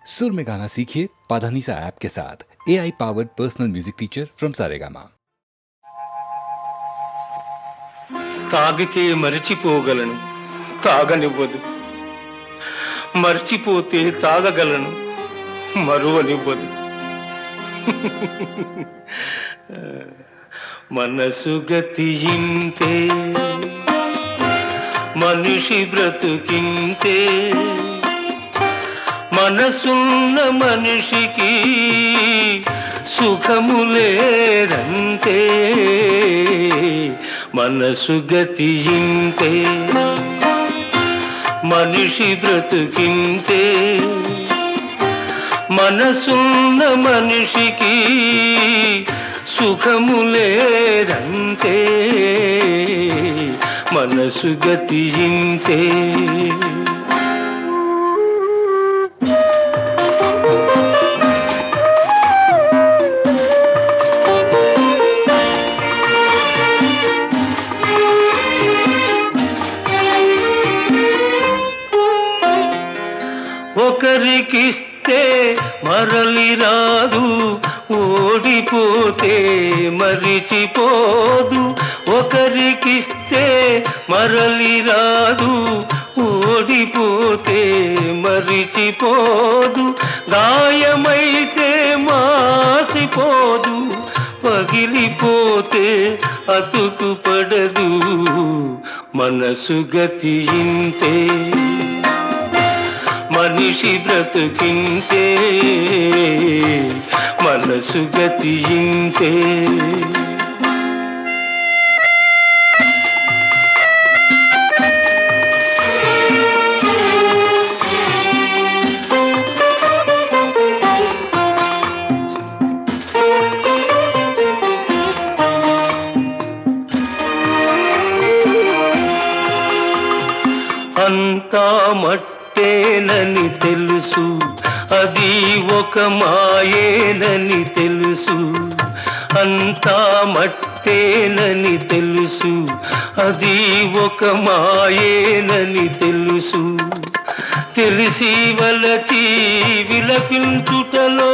सुर में गाना सीखिए पाधानीसा ऐप के साथ। AI powered personal music teacher from Saregama. తాగితే మరిచిపోగలను తాగనివ్వదు, మర్చిపోతే తాగగలను మరువనివ్వదు. మనసు గతియింతే, మనిషి బ్రతుకింతే, మనసున్న మనిషికి సుఖము లేదంతే. మనసు గతియింతే, మనిషి బ్రతుకింతే, మనసున్న మనిషికి సుఖము లేదంతే. మనసు గతియింతే. ఒకరికిస్తే మరలి రాదు, ఓడిపోతే మరిచిపోదు. ఒకరికిస్తే మరలి రాదు, ఓడిపోతే మరిచిపోదు. గాయమైతే మాసిపోదు, పగిలిపోతే అతుకు పడదు. మనసు గతియింతే, మనిషి బ్రతుకింతే, మనసు గతియింతే. అంతా మట్టేనని తెలుసు, అది ఒక మాయేనని తెలుసు. అంతా మట్టేనని తెలుసు, అది ఒక మాయేనని తెలుసు. తెలిసి వలచి విలపించుటలో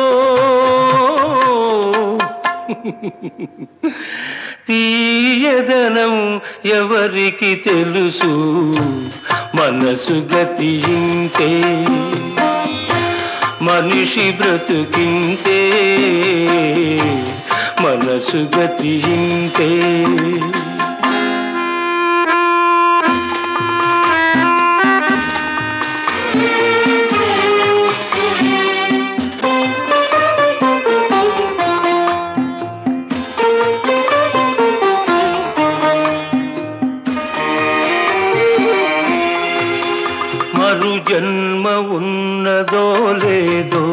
తీయదనం ఎవరికి తెలుసు. మనసు గతియింతే, మనిషి బ్రతుకింతే, మనసు గతియింతే. మరు జన్మ ఉన్నదో లేదో,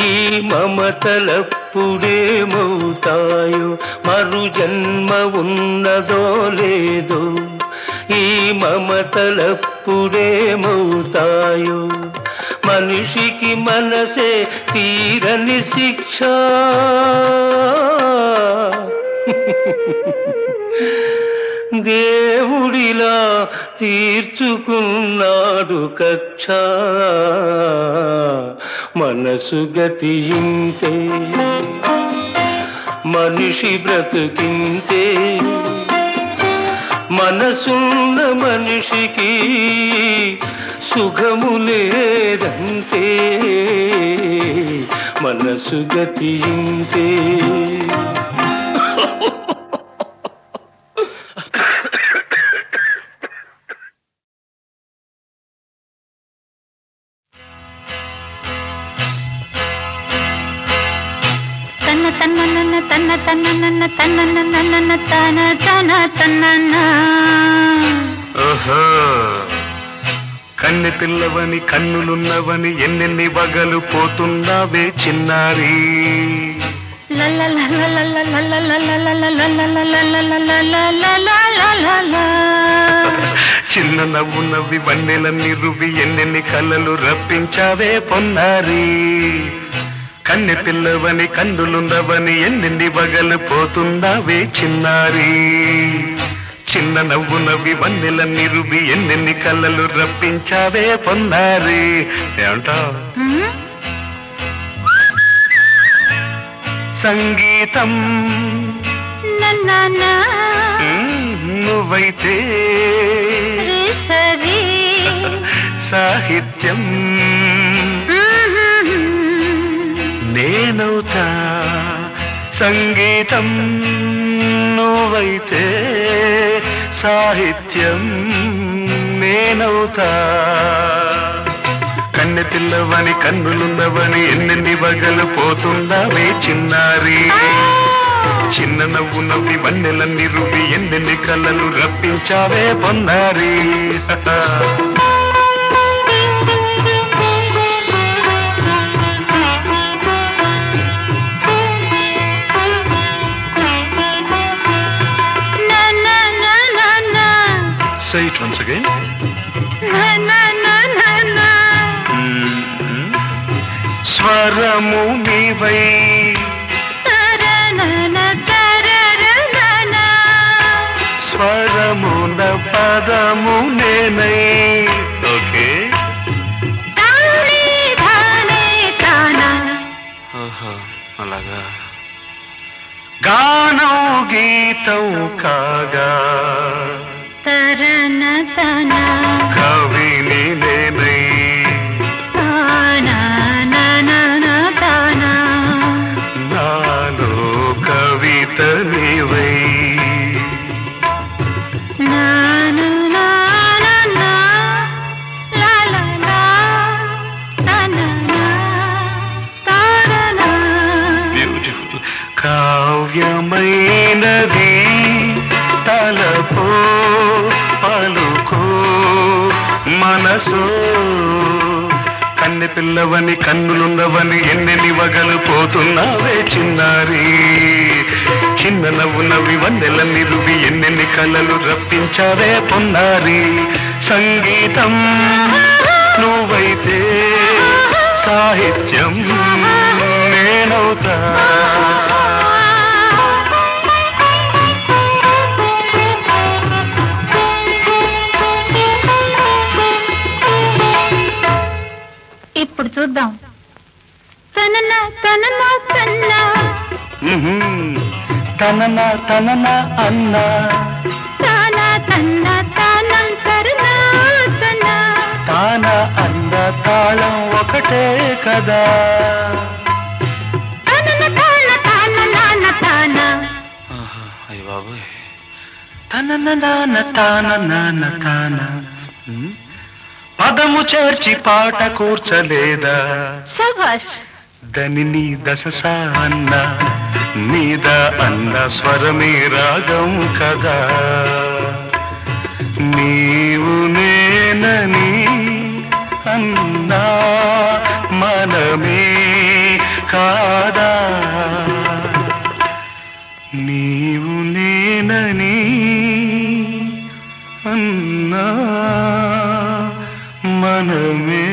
ఈ మమతలప్పుడేమవుతాయో. మరు జన్మ ఉన్నదో లేదో, ఈ మమతలప్పుడేమవుతాయో. మనిషికి మనసే తీరని శిక్ష, దేవుడిలా తీర్చుకున్నాడు కక్ష. మనసు గతియింతే, మనిషి బ్రతుకింతే, మనసున్న మనిషికి సుఖము లేదంతే. మనసు గతియింతే. కన్నె పిల్లవని కన్నులున్నవని ఎన్నెన్ని వగలు పోతున్నావే చిన్నారి. చిన్న నవ్వు నవ్వి వన్నెలన్నీ రువి ఎన్నెన్ని కళ్ళలు రప్పించావే పొన్నారి. కన్నె పిల్లవని కన్నులున్నవని ఎన్నెన్ని వగలు పోతున్నావే చిన్నారి. చిన్న నవ్వు నవ్వి వన్నెలన్నీ రువి ఎన్నెన్ని కళ్ళలు రప్పించావే పొన్నారి. ఏమంటావు? సంగీతం నన్న నువ్వైతే సరి సాహిత్యం నేనవుతా సంగీతం నువ్వైతే సాహిత్యం నేనవుతా కన్నె పిల్లవని కన్నులున్నవని ఎన్నెన్ని వగలు పోతుందావే చిన్నారి చిన్న నవ్వు నవ్వి వన్నెలన్నీ రువి ఎన్నెన్ని కళ్ళలు రప్పించావే పొన్నారి Say it once again. స్వరము నీవై స్వరమున పదము నేనై ఓకే అలాగా గానం గీతం కాగా కవిని నేనై నాలో కవిత నీవై బ్యూటిఫుల్ కావ్యమైనది తలపో పలుకో మనసో కన్నె పిల్లవని కన్నులున్నవని ఎన్నెన్ని వగలు పోతున్నావే చిన్నారి చిన్న నవ్వు నవ్వి వన్నెలన్నీ రువి ఎన్నెన్ని కళ్ళలు రప్పించావే పొన్నారి సంగీతం నువ్వైతే సాహిత్యం నేనవుతా ఇప్పుడు చూద్దాం తనన తనన తన్నా తనన తనన అన్నా తాన తన్న తానం తరునా తన తాన అన్న తాళం ఒకటే కదా తనన తాన తాన నాన తాన అయ్య బాబోయ్ తనన నాన తాన నాన తాన పదము చేర్చి పాట కూర్చలేదా శభాష్ దని దశ అన్న మీద అన్న స్వరమే రాగం కదా నీవు నేనని అన్నా మనమే కాదా నీవు నేనని అన్నా మనమే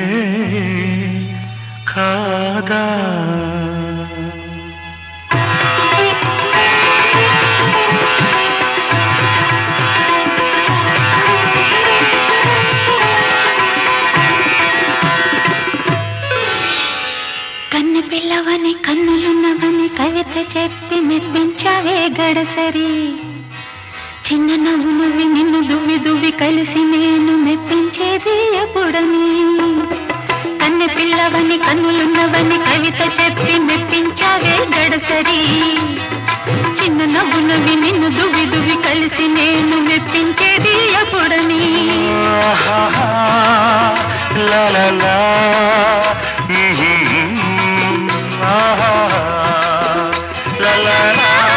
కాదా కన్ను పిల్లవని కన్నులున్నవని కవిత చెప్పి మెప్పించావే గడసరి చిన్న నవ్వు నవ్వి నిన్ను దువ్వి దువ్వి కలిసి నేను మెప్పించేది ఎప్పుడని కన్నె పిల్లవని కన్నులున్నవని కవిత చెప్పి మెప్పించావే గడసరి చిన్న నవ్వు నవ్వి నిన్ను దువ్వి దువ్వి కలిసి నేను మెప్పించేది ఎప్పుడని లా లా లా లా లా లా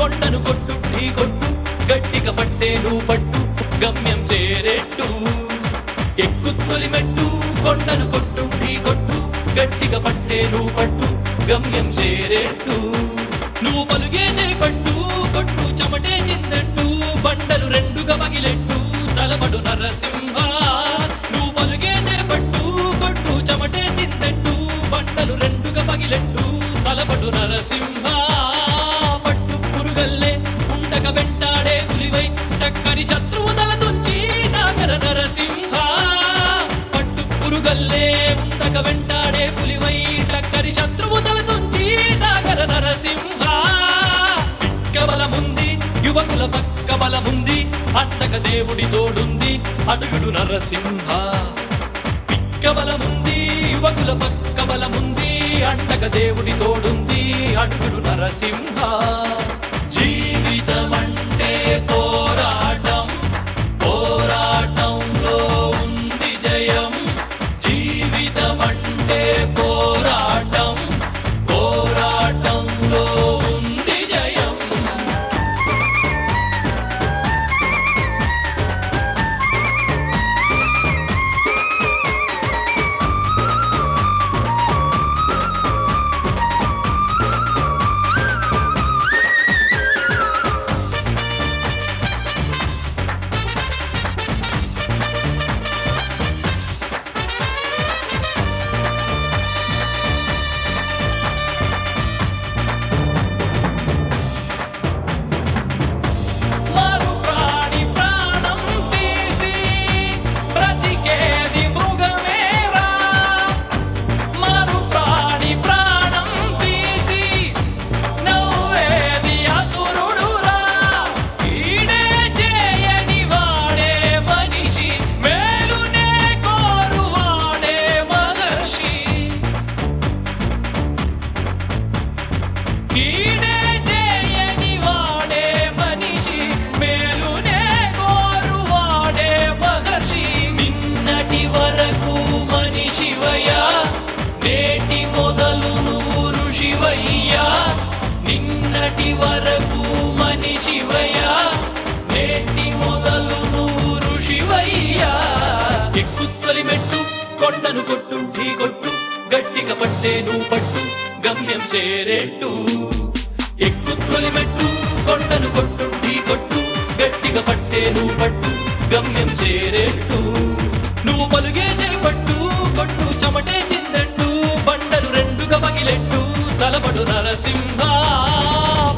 కొండను కొట్టు ఢీ కొట్టు గట్టిగా పట్టే నువ్వు పట్టు గమ్యం చేరేట్టు ఎక్కు తొలిమెట్టు కొండను కొట్టు ఢీ కొట్టు గట్టిగా పట్టే నువ్వు పట్టు గమ్యం చేరేట్టు నువ్వు పలుగే చేపట్టు కొట్టు చెమటే చిందట్టు బండలు రెండుగా పగిలెట్టు తలబడు నరసింహ నువ్వు పలుగే చేపట్టు కొట్టు చెమటే చిందట్టు బండలు రెండుగా పగిలెట్టు తలబడు నరసింహ పట్టు పురుగల్లే ఉండక వెంటాడే పులివై టక్కరి శత్రువు తల తుంచి సాగర నరసింహ పట్టు పురుగల్లే ఉండక వెంటాడే పులివై టక్కరి శత్రువు తల తుంచి సాగర నరసింహ బలముంది యువకుల పక్క బలముంది అండక దేవుడి తోడుంది అడుగుడు నరసింహ పిక్క బలముంది యువకుల పక్క బలముంది అండక దేవుడి తోడుంది అడుగుడు నరసింహ జీవితమంటే పోరాటం పోరాటంలో ఉంది జయం జీవితమంటే పోరాటం పోరాటంలో ఉంది జయం నిన్నటి వరకు మనిషివయ్యా నేటి మొదలు నువ్వు ఋషివయ్యా ఎక్కు తొలిమెట్టు కొండను కొట్టు ఢీ కొట్టు గట్టిగా పట్టే నువ్వు పట్టు గమ్యం చేరేట్టు ఎక్కు తొలిమెట్టు కొండను కొట్టు ఢీ కొట్టు గట్టిగా పట్టే నువ్వు పట్టు గమ్యం చేరేట్టు నువ్వు పలుగే చేపట్టు కొట్టు చెమటే చిందట్టు బండలు రెండుగా పగిలెట్టు తలబడు నరసింహ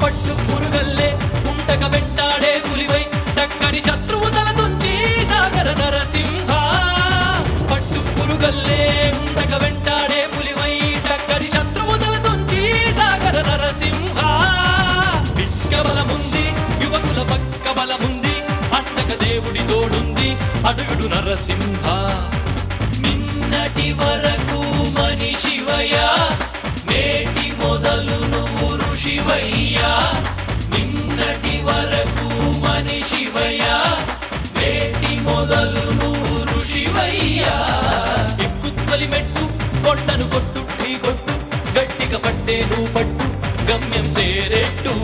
పట్టు పురుగల్లే ఉండక వెంటాడే పులివై టక్కరి శత్రువు తల తుంచి సాగర నరసింహ పట్టు పురుగల్లే ఉండక వెంటాడే పులివై టక్కరి శత్రువు తల తుంచి సాగర నరసింహ పిక్క బలముంది యువకుల పక్క బలముంది అండక దేవుడి తోడుంది అడుగుడు నరసింహ నిన్నటి వరకు మనిషివయ్యా నేటి మొదలు నువ్వు ఋషివయ్యా నిన్నటి వరకు మనిషివయ్యా నేటి మొదలు నువ్వు ఋషివయ్యా ఎక్కు తొలిమెట్టు కొండను కొట్టు ఢీ కొట్టు గట్టిగా పట్టే నువ్వు పట్టు గమ్యం చేరేట్టు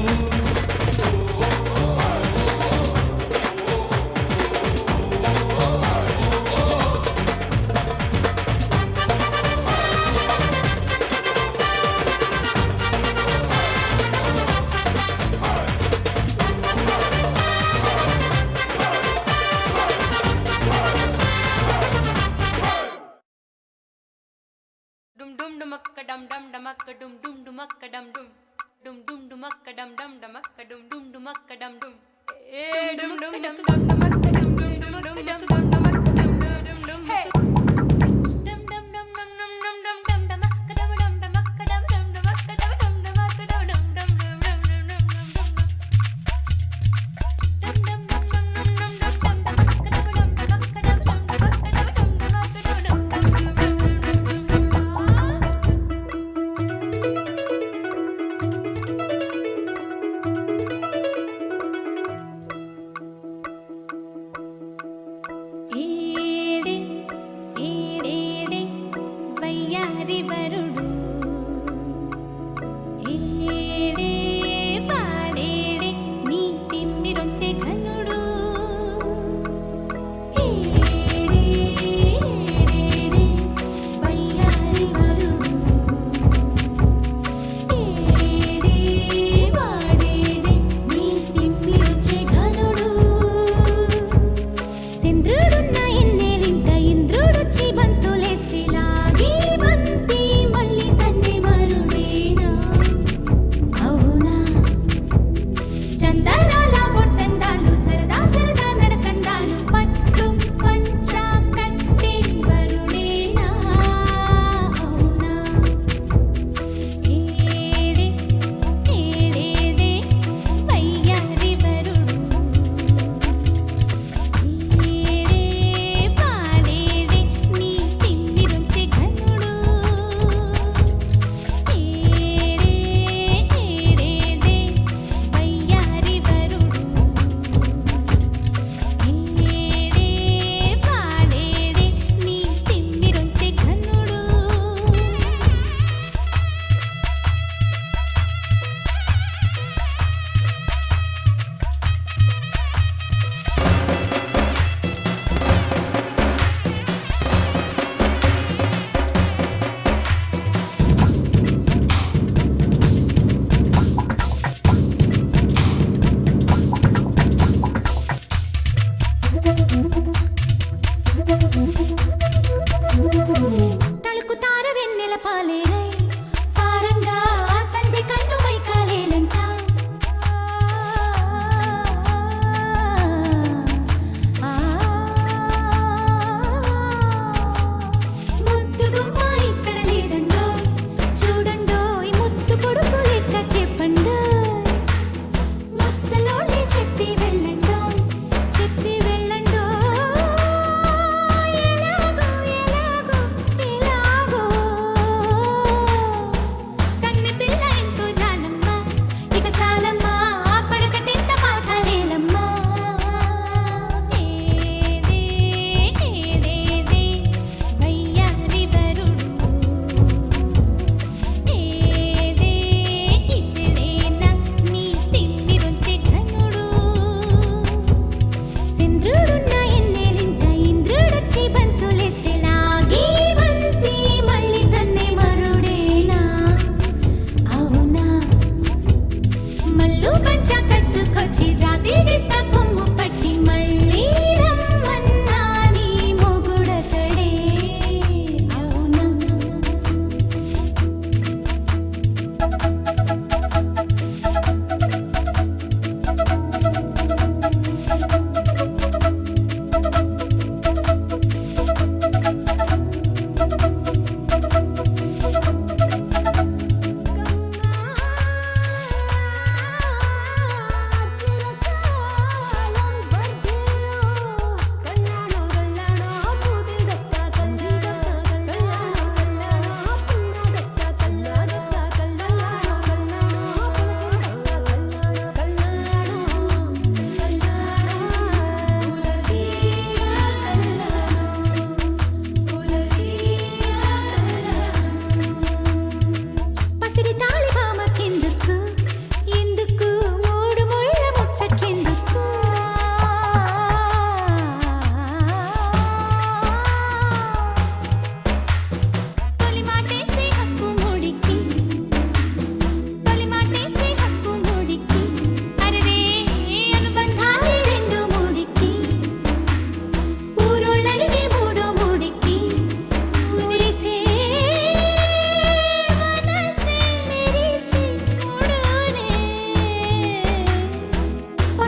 dum dum dumakka dum dum dumakka dum dum dumakka dum dum dum dum dumakka dum dum dumakka dum dum dumakka dum dum dum dum dum dum dumakka dum dum dum dum dum dumakka dum dum dum hey dum dum dum dum dum dum dum dum dumakka dum dum dumakka dum dum dumakka dum dum dumakka dum dum dum dum dum dum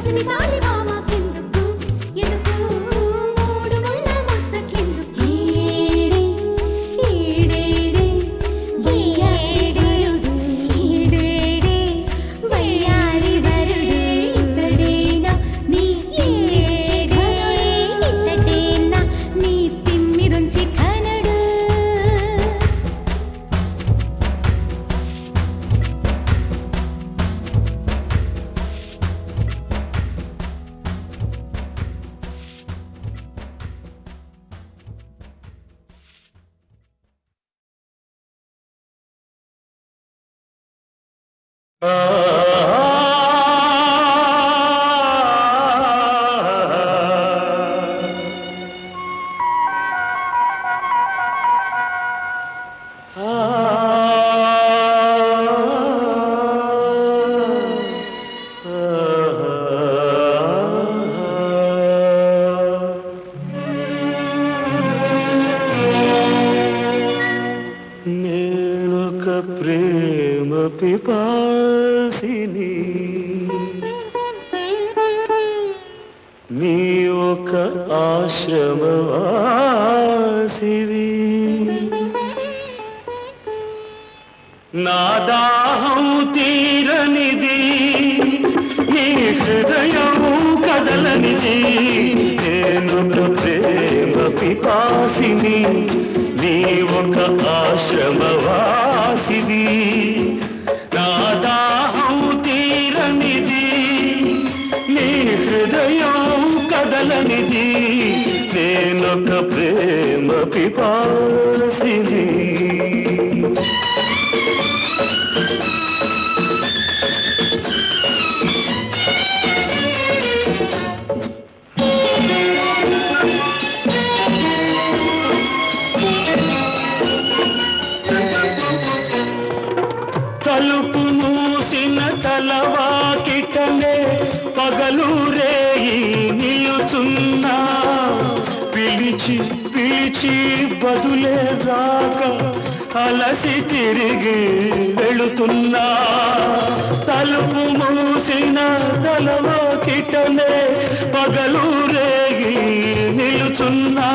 పసిడి తాలి మామకెందుకు ఎందుకు మూడు ముళ్ళ ముచ్చట్లెందుకు ఈడే ఈడేడే వయ్యారుడు ఈడేడే వయ్యారి వరుడు ఇతడేనా నీ తిమ్మిరుంచి ఘనుడు ఇతడేనా నీ తిమ్మిరుంచి ఘనుడు నేనొక ప్రేమ పిపాసిని నీ ఒక ఆశ్రమవాసివి నా దాహం తీరనిది నీ హృదయం కదలనిది నేనొక ప్రేమ పిపాసిని నీ ఒక ఆశ్రమవాసివి నా దాహం తీరనిది నీ హృదయం కదలనిది నేనొక ప్రేమ పిపాసిని తలుపు మూసిన తలవాకిటనే పగలు రేయి నిలుచున్నా పిలిచి పిలిచి బదులే రాక అలసి తిరిగి వెళుతున్నా తలుపు మూసిన తలవాకిటనే పగలు రేయి నిలుచున్నా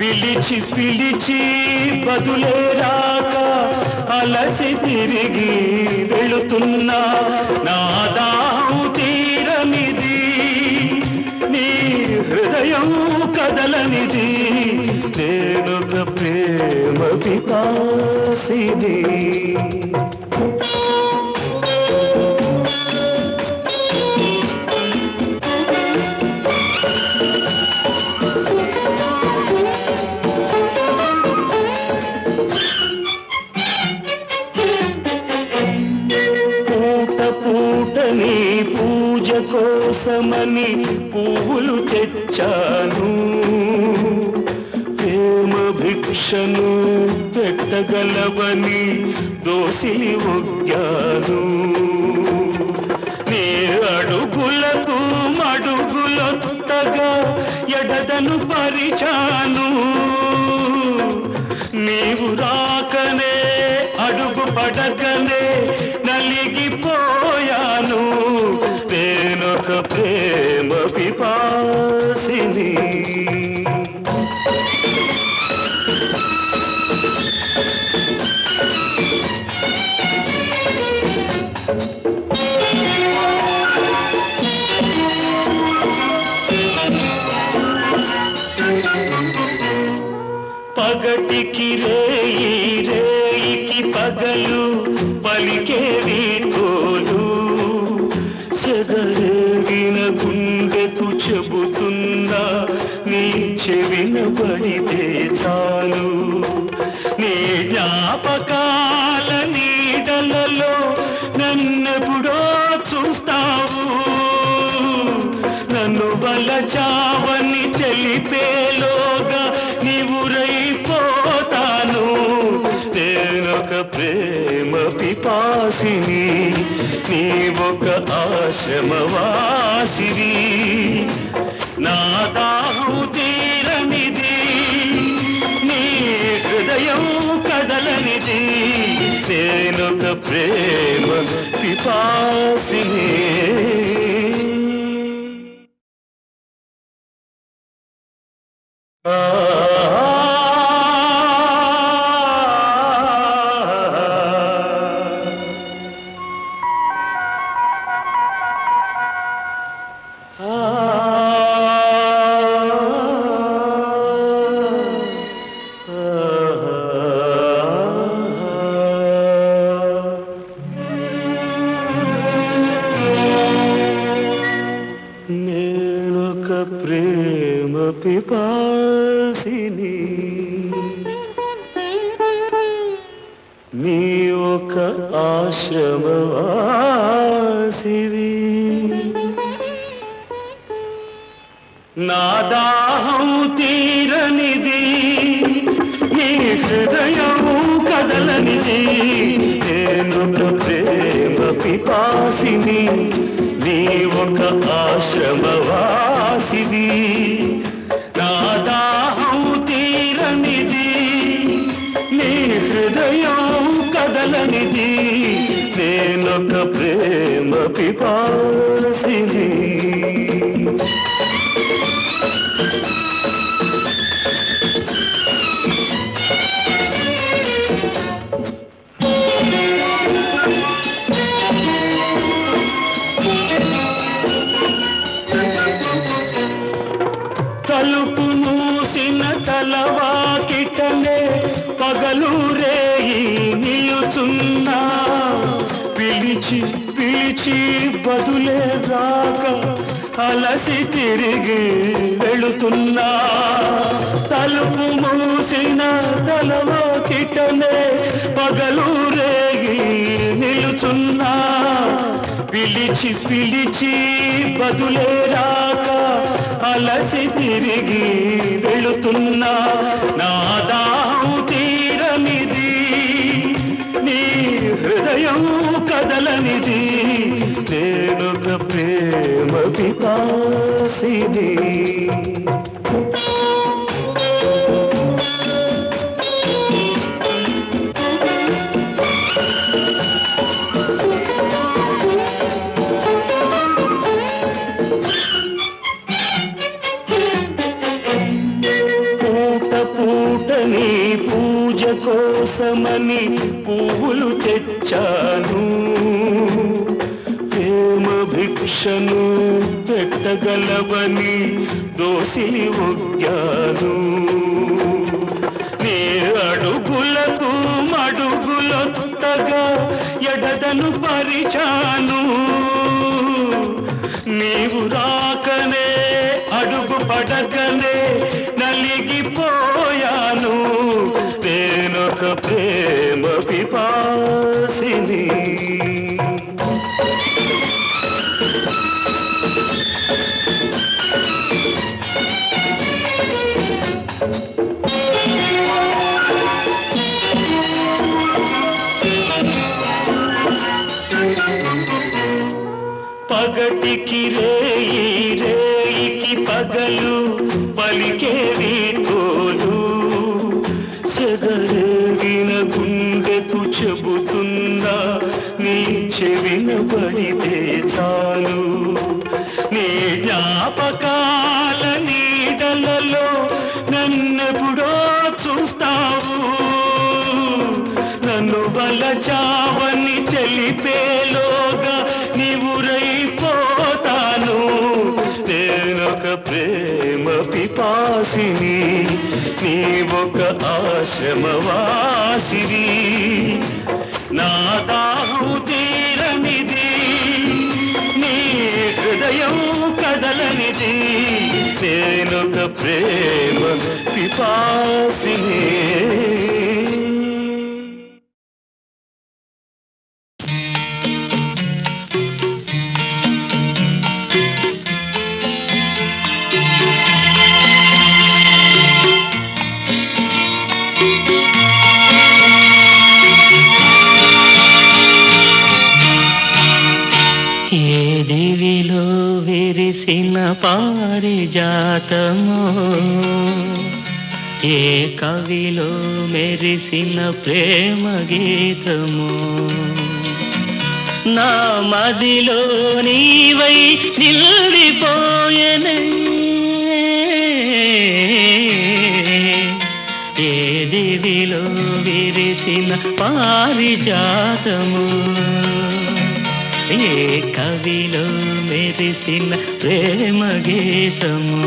పిలిచి పిలిచి బదులే రాక అలసి తిరిగి వెళుతున్నా నా దాహం తీరనిది నీ హృదయం కదలనిది నేనొక ప్రేమ పిపాసిని పూటని పూజ కోసమని పువ్వులు తెచ్చాను ప్రేమ భిక్షను పెట్టగలవని దోసిలి ఒగ్గాను నీ అడుగులకు మడుగులొత్తగా ఎడదను పరిచాను నీవు రాకనే అడుగు పడకనే నలిగిపోయాను నేనొక ప్రేమ పిపాసిని పగటికి రేయి రేయికి పగలు పలికేవి తోలు సెగరేగిన గుండెకు చెబుతుందా నీ చెవిన పడితే చాలు నీ జ్ఞాపకాల నీడలలో నన్నెప్పుడో చూస్తావు నన్ను వలచావని తెలిపేలోగా నీవురైపోతాను నేనొక ప్రేమ పిపాసిని నీ ఒక ఆశ్రమవాసివి నా దాహం తీరనిది నీ హృదయం కదలనిది నేనొక ప్రేమ పిపాసిని నేనొక ప్రేమ పిపాసిని నీ ఒక ఆశ్రమవాసివి నా దాహం తీరనిది నీ హృదయం కదలనిది నేనొక ప్రేమ పిపాసిని నీ ఒక ఆశ్రమవాసివి నా దాహం తీరనిది నీ హృదయం కదలనిది నేనొక ప్రేమ పిపాసిని తలుపు మూసిన తలవాకిటనే పగలు రేయి నిలుచున్నా పిలిచి పిలిచి బదులే రాక అలసి తిరిగి వెళుతున్నా తలుపు మూసిన తలవాకిటనే పగలు రేయి నిలుచున్నా పిలిచి పిలిచి బదులే రాక అలసి తిరిగి వెళుతున్నా నా దాహం తీరనిది నీ హృదయం కదలనిది నేనొక ప్రేమ పిపాసిని పూటని పూజ కోసమని పువ్వులు తెచ్చాను ప్రేమ భిక్షను పెట్టగలవని దోసిలి ఒగ్గాను నీ అడుగులకు మడుగులొత్తగా ఎడదను పరిచాను నీవు రాకనే అడుగు పడకనే నలిగిపోయాను నేనొక ప్రేమ పిపాసిని పగటికి రేయి రేయికి పగలు పలికేవి తోలు సెగరేగిన గుండెకు చెబుతున్నా నీ చెవిన పడితే చాలు నీ జ్ఞాపకాల నీడలలో నన్నెప్పుడో చూస్తావు నన్ను వలచావని తెలిపేలోగా నీవురైపోతాను నేనొక ప్రేమ పిపాసిని నీ ఒక ఆశ్రమవాసివి నా దాహం తీరనిది నీ హృదయం కదలనిది నేనొక ప్రేమ పిపాసిని దివిలో విరిసిన పారిజాతము ఏ కవిలో మెరిసిన ప్రేమ గీతము నా మదిలో నీవై నిలిపోయెనే దివిలో విరిసిన పారిజాతము ఏ కవిలో మెరిసిన ప్రేమ గీతము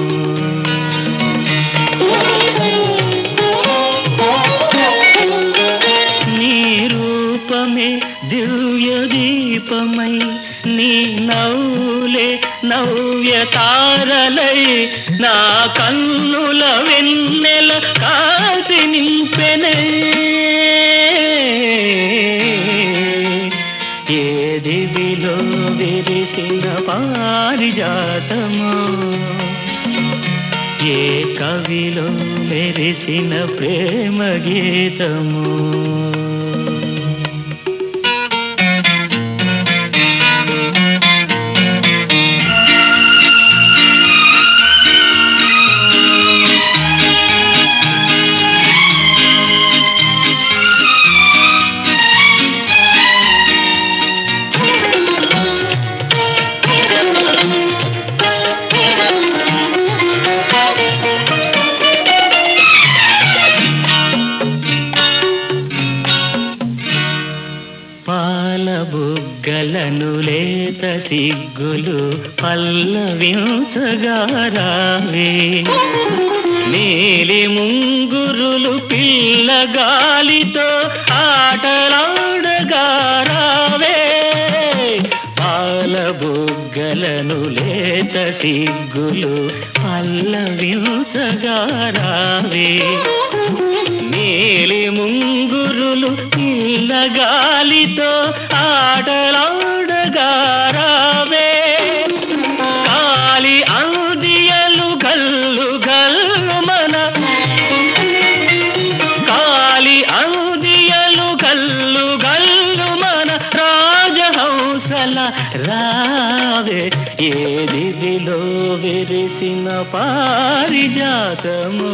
నీ రూపమే దివ్య దీపమై నీ నవ్వులే నవ్య తారలై నా కన్నుల వెన్నెల కాంతి నింపెనే ఏ దివిలో విరిసిన పారిజాతము ఏ కవిలో మెరిసిన ప్రేమ గీతము బుగ్గలను లేత సిగ్గులు పల్లవించగా రావే నీలి ముంగురులు పిల్లగాలితో ఆటలాడగా రావే పాల బుగ్గలను లేత సిగ్గులు పల్లవించగా రావే నీలి ముంగురులు పిల్లగాలితో ఆటలాడగా రావే కాలి అందియలు గల్లు గల్లు మన కాలి అందియలు గల్లు గల్లు మన రాజహంసల రావే ఏ దివిలో విరిసిన పారిజాతము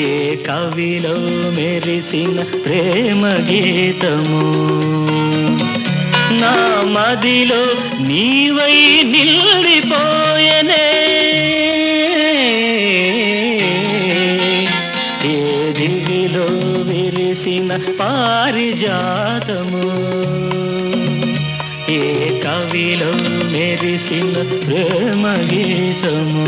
ఏ కవిలో మెరిసిన ప్రేమ గీతము నా మదిలో నీవై నిలిపోయనే ఏ దివిలో విరిసిన పారిజాతము ఏ కవిలో మెరిసిన ప్రేమ గీతము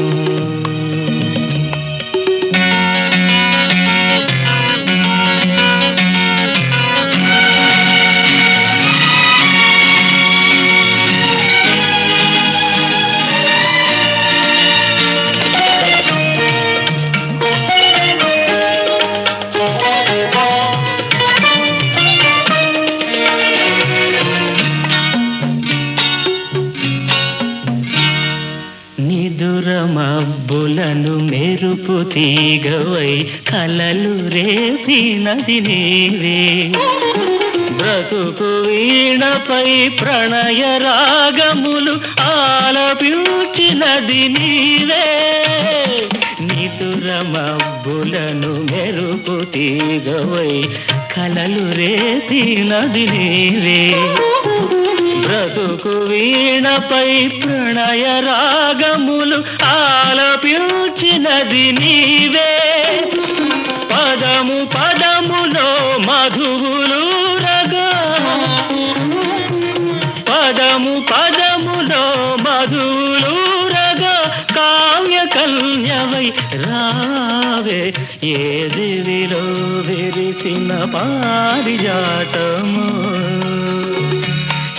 మబ్బులను మెరుపు తీగవై కలలు రేపినది నీవే బ్రతుకు వీణపై ప్రణయ రాగములు ఆలపించినది నీవే నిదుర మబ్బులను మెరుపు తీగవై కలలు రేపినది నీవే బ్రతుకు వీణపై ప్రణయ రాగములు ఆలపించినది నీవే పదము పదములో మధువులు రగా పదము పదములో మధువులు రగా కావ్య కన్యవై రావే ఏ దివిలో విరిసిన పారిజాతము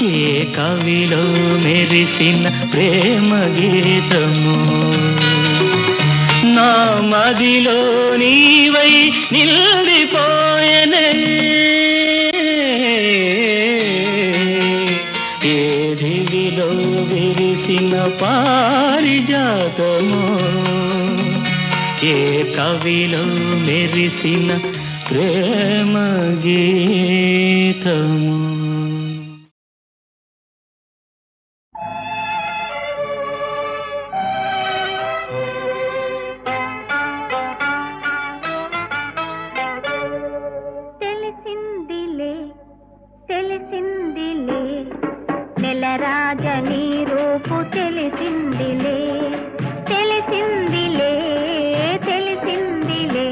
ఏ కవిలో మెరిసిన ప్రేమ గీతము నా మదిలో నీవై నిలిపోయనే ఏ దివిలో విరిసిన పారిజాతము ఏ కవిలో మెరిసిన ప్రేమ గీతము రాజనీ రూపు తెలిసిందిలే తెలిసిందిలే తెలిసిందిలే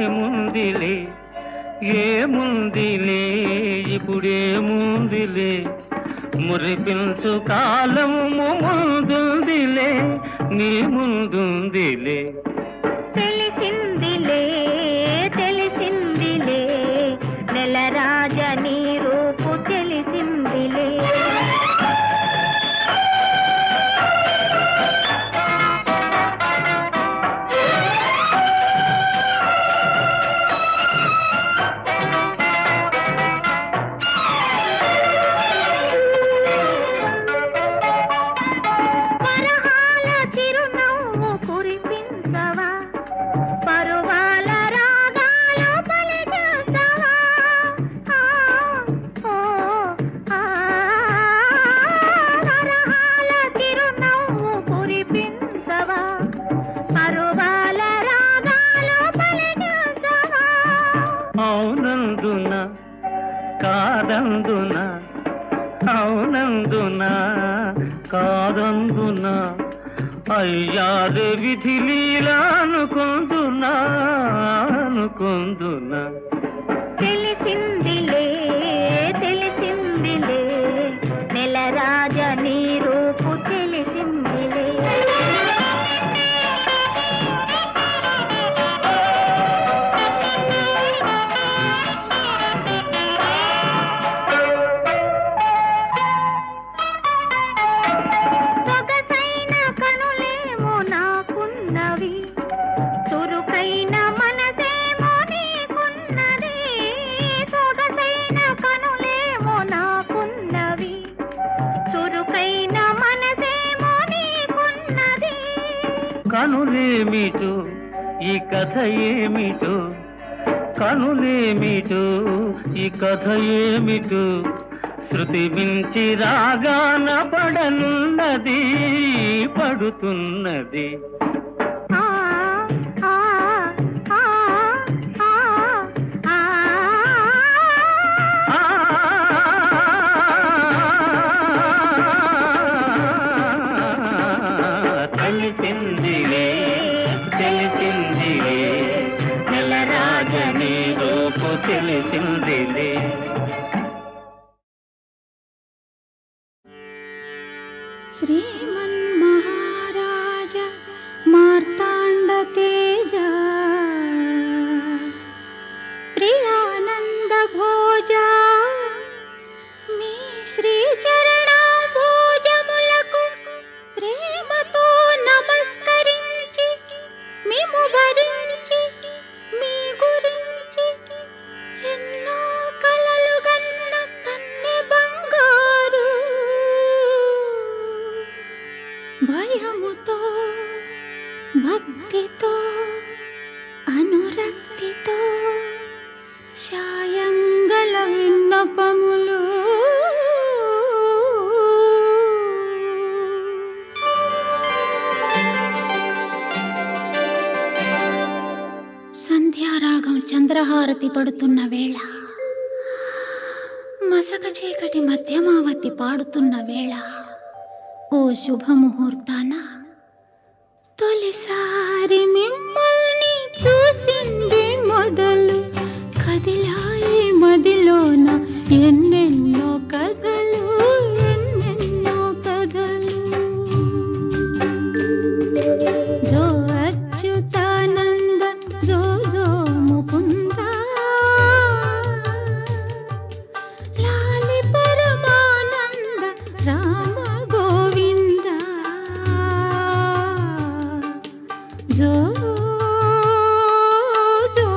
ఇప్పుడేముందిలే ఏముందిలే ఇప్పుడేముందిలే మురిపించు కాలము ముందుందిలే నీ ముందుందిలే తెలిసిందిలే తెలిసిందిలే నెలరాజ నీ రూపు తెలిసిందిలే అవునందున కాదందున అవునందున కాదందున అయ్యారే విధి లీలా అనుకుందునా అనుకుందునా తెలిసిందిలే తెలిసిందిలే నెలరాజ నీ రూపు తెలిసిందిలే సొగసైన కనులేమో నాకున్నవి చురుకైన మనసేమో నీకున్నది సొగసైన కనులేమో నాకున్నవి చురుకైన మనసేమో నీకున్నది కనులేమిటో ఈ కథ ఏమిటో కనులేమిటో ఈ కథ ఏమిటో శృతి మించి రాగాన పడనున్నది పడుతున్నది ఆ ఆ ఆ ఆ ఆ తెలిసిందిలే తెలిసిందిలే నెలరాజని రూపు తెలిసిందిలే శ్రీమన్మహారాజ మార్తాండ తేజ ప్రియానంద భోజ మీ శ్రీచరణ భోజములకు ప్రేమతో నమస్కరించి మేము భరించి మీ గురించి ఎన్నో కలలు గన్న కన్నె బంగారు భయముతో భక్తితో అనురక్తితో శాయంగల విన్నపములు సంధ్యారాగం చంద్రహారతి పడుతున్న వేళ మసక చీకటి మధ్యమావతి పాడుతున్న వేళ ఓ శుభముహూర్తాన తొలిసారి మిమ్మల్ని చూసింది మొదలు కదిలాయి మదిలోన ఎన్నెన్నో కథలు ఎన్నెన్నో కథలు జో అచ్యుతానంద జో జో ముకుంద లాలి పరమానంద రామ గోవింద జో జో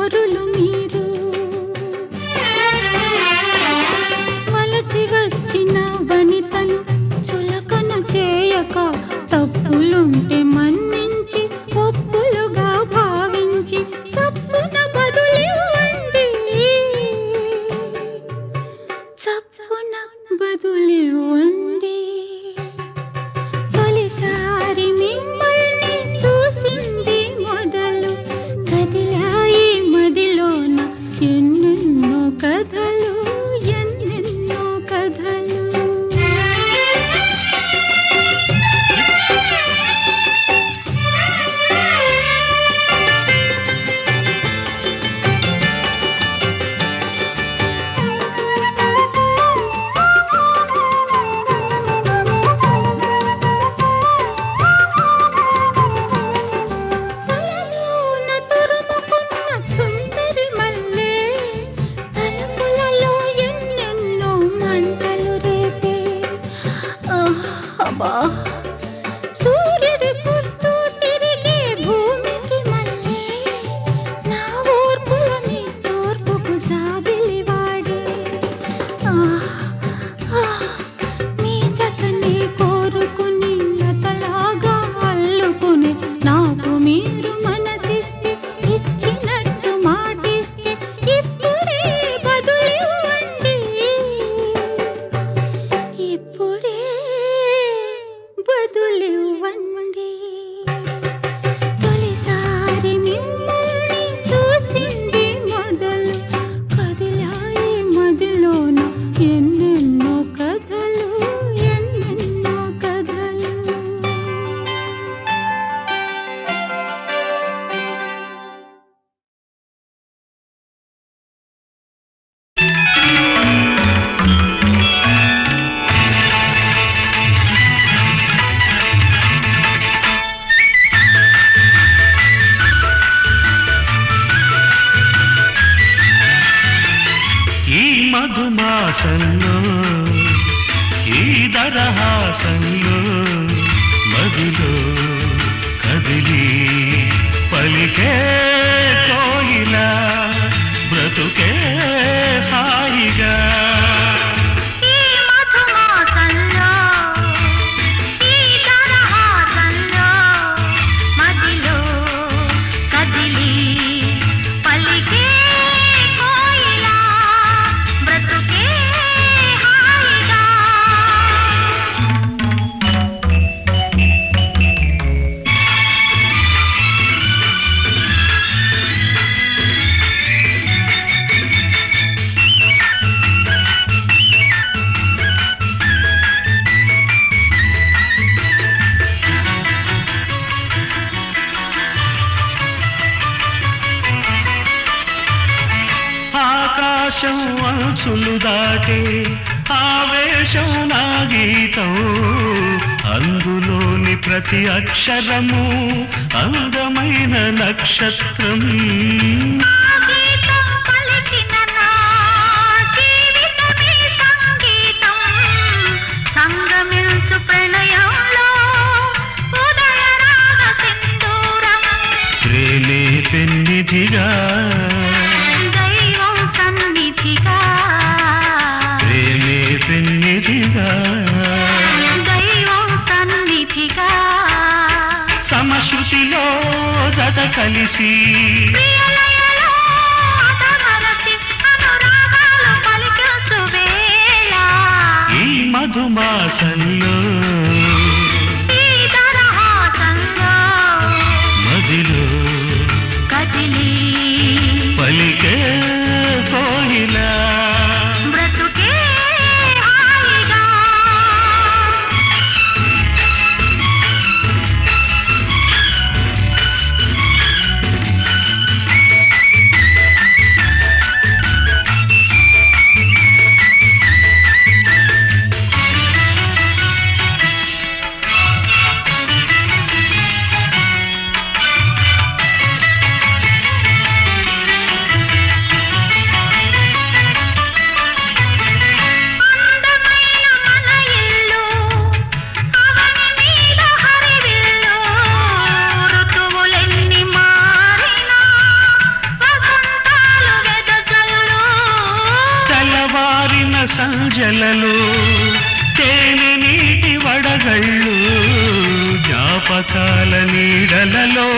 చోరులు మీరు వలచి వచ్చిన వనితను చులకన చేయక తప్పులుంటే మన్నించి ఒప్పులుగా భావించి చప్పున బదులివ్వండి చప్పున బదులివ్వండి తొలిసారి మిమ్మల్ని చూసింది మొదలు కదిలాయి మదిలోన ఎన్నెన్నో కథలు ఎన్నెన్నో కథలు తలలోన తురుముకున్న తుంటరి మల్లె తలుపులలో ఎన్నెన్నో మంటలు రేపే అబ్బా సూర్యుడి చుట్టూ తిరిగే భూమికి మల్లె నా ఓర్పులని తోర్పుకు జాబిలివాడే మీ జతని కోరుకుని లతలాగా అల్లుకుని నాకు మీరు మనసిస్తే ఇచ్చినట్టు మాటిస్తే ఇప్పుడే బదులివ్వండి ఇప్పుడే బదులివ్వండి తొలిసారి మిమ్మల్ని చూసింది మొదలు కదిలాయి మదిలోన ఎన్నెన్నో కథలు ఎన్నెన్నో కథలు ఈ మధుమాసంలో ఈ దరహాసంలో మదిలో కదిలి పలికే కోయిలా బ్రతుకే హాయిగా ఈ మధుమాసంలో ఈ దరహాసంలో మదిలో కదిలి పలికే కోయిలా బ్రతుకే హాయిగా ఆకాశం అంచులు దాటే ఆవేశం నా గీతం అందులోని ప్రతి అక్షరము అందమైన నక్షత్రం గీతం పలికిన నా జీవితమే సంగీతం సంగమించు ప్రణయంలో ఉదయరాగ సింధూరం ప్రేమే పెన్నిధిగా దైవం సన్నిధిగా ప్రేమే పెన్నిధిగా దైవం సన్నిధిగా సమశృతిలో జత కలిసి ప్రియలయలో అతమరచి అనురాగాలు పలికించు వేళ ఈ మధుమాసంలో ఈ దరహాసంలో మదిలో కదిలి పలికే కోయిలా బ్రతుకే హాయిగా తెల్లవారిన సంజలలో తేనె నీటి వడగళ్ళు జ్ఞాపకాల నీడలలో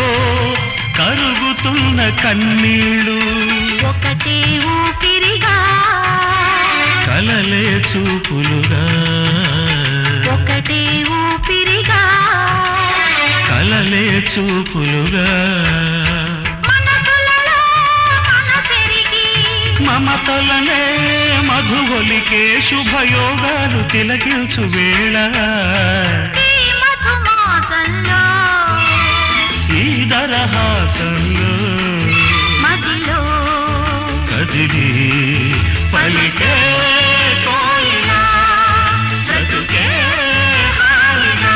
కరుగుతున్న కన్నీళ్ళు ఒకటే ఊపిరిగా కలలే చూపులుగా ఒకటే ఊపిరిగా కలలే చూపులుగా మనసులలో మనసెరిగి మమతలనే మధుగొలికే శుభయోగాలు తిలకించు వేళ ఈ మధుమాసంలో ఈ దరహాసంలో మదిలో కదిలి పలికే కోయిలా బ్రతుకే హాయిగా.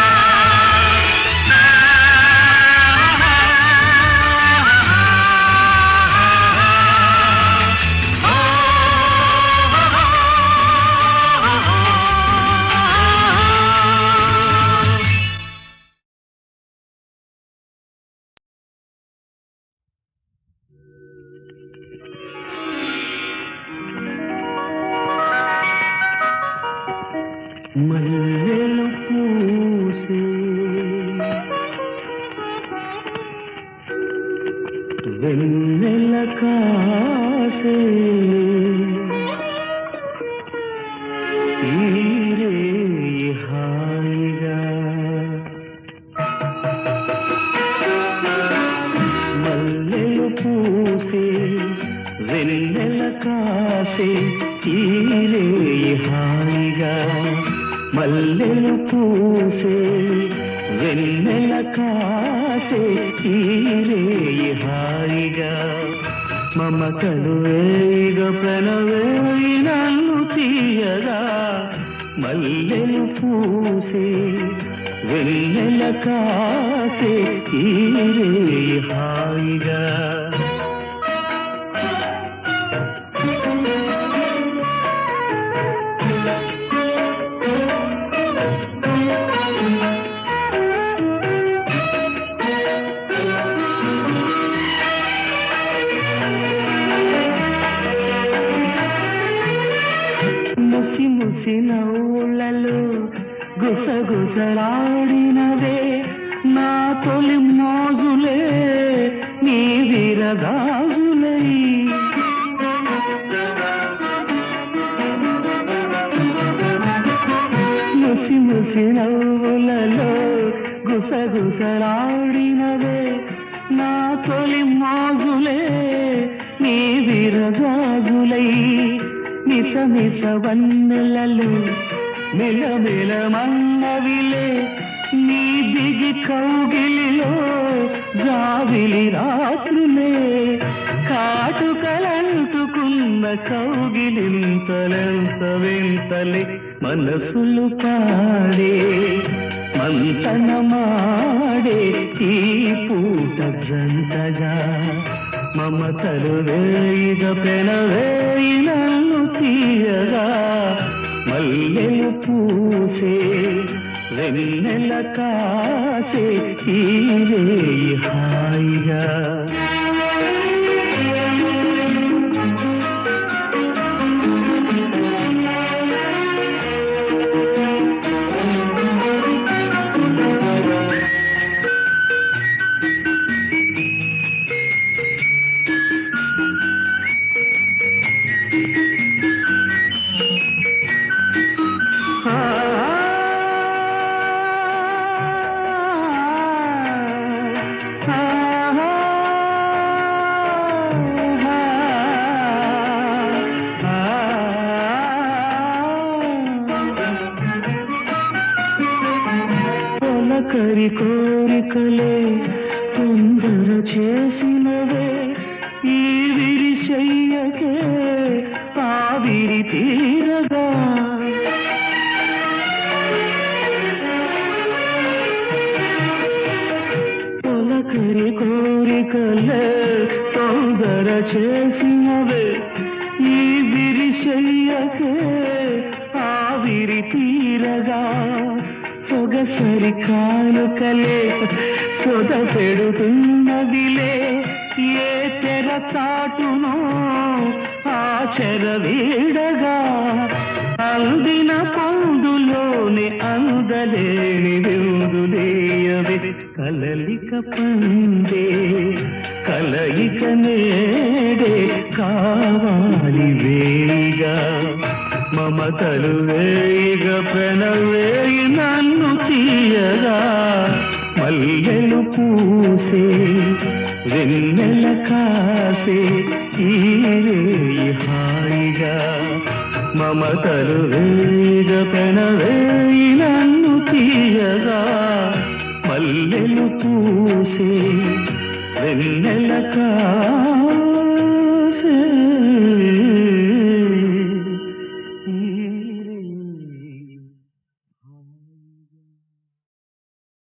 మల్లెలు పూసే వెన్నెల కాసే ఈరే హాయిగా మల్లెలు పూసే వెన్నెల కాసే ఈరే హాయిగా మల్లెలు పూసే వెన్నెల కాసే తీరే హాయిగా మమతలు వేగ ప్రణవేయి నన్ను తీయగా మల్లెలు పూసే వెన్నెల కాసే తీరే హాయిగా ముసి ముసి నవ్వులలో గుసగుసలాడినవే నా తొలి మోజులే నీ విరగాజులై ముసి ముసి నవ్వులలో గుసగుసలాడినవే నా తొలి మోజులే నీ విరగాజులై మిస మిస వన్నెలలో మెలమెల మన్నవిలే నీ దిగి కౌగిలిలో జావిలి రాత్రులే కాటుకలంటుకున్న కౌగిలింతలెంత వింతలే మనసులు పాడే మంతనమాడే ఈ పూట జంటగా మమతలు వేయిగ పెనవేయి నన్ను తీయగా మల్లెలు పూసే వెన్నెల కాసే తీరే హాయిగా కరి కోరికలే తొందర చేసినవే ఈ విరిశయ్యకే ఆవిరి తీరగా తొలకరి కోరికలే తొందర చేసినవే ఈ విరిశయ్యకే ఆవిరి తీరగా సొగసరి కానుకలే సొద పెడుతున్నదిలే ఏ తెర చాటునో ఆ చెరవీడగా అందిన పొందులోని అందలేని విందులేయవే కలలిక పండే కలయిక నేడే కావాలి వేయిగా మమతలు వేయిగ ప్రణవేయి నన్ను తీయగా మల్లెలు పూసే వెన్నెల కాసే ఈ రేయి హాయిగా మమతలు వేయిగ ప్రణవేయి నన్ను తీయగా మల్లెలు పూసే వెన్నెల కాసే